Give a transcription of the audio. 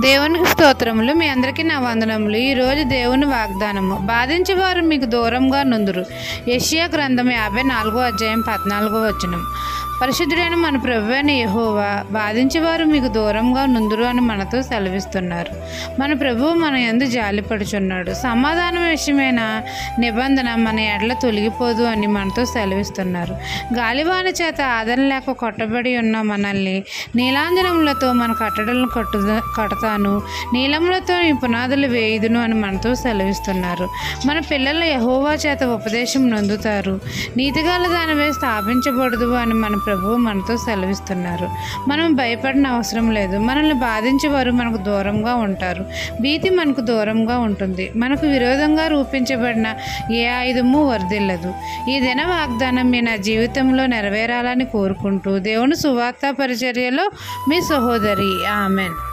దేవునికి స్తోత్రములు. మీ అందరికీ నా వందనములు. ఈరోజు దేవుని వాగ్దానము. బాధించేవారు మీకు దూరంగా నుందురు. యెషయా గ్రంథం 54:14. పరిశుద్ధుడైన మన ప్రభువైన యెహోవా బాధించేవారు మీకు దూరంగా నుందురు అని మనతో సెలవిస్తున్నారు. మన ప్రభువు మన యందు జాలిపడుచున్నాడు. సమాధానం విషయమైన నిబంధన మన ఎడల తొలగిపోదు అని మనతో సెలవిస్తున్నారు. గాలివాన చేత ఆదరణ లేక కొట్టబడి ఉన్న మనల్ని నీలాంజనములతో మన కట్టడలను కడతాను, నీలములతో ఈ పునాదులు వేయుదును అని మనతో సెలవిస్తున్నారు. మన పిల్లలు యెహోవా చేత ఉపదేశం నొందుతారు. నీతిగల దానివే స్థాపించబడదు అని మన ప్రభువు మనతో సెలవిస్తున్నారు. మనం భయపడిన అవసరం లేదు. మనల్ని బాధించేవారు మనకు దూరంగా ఉంటారు. భీతి మనకు దూరంగా ఉంటుంది. మనకు విరోధంగా రూపించబడిన ఏ ఆయుధము వర్ధిల్లదు. ఈ దిన వాగ్దానం మీ నా జీవితంలో నెరవేరాలని కోరుకుంటూ దేవుని సువార్త పరిచర్యలో మీ సహోదరి. ఆమెన్.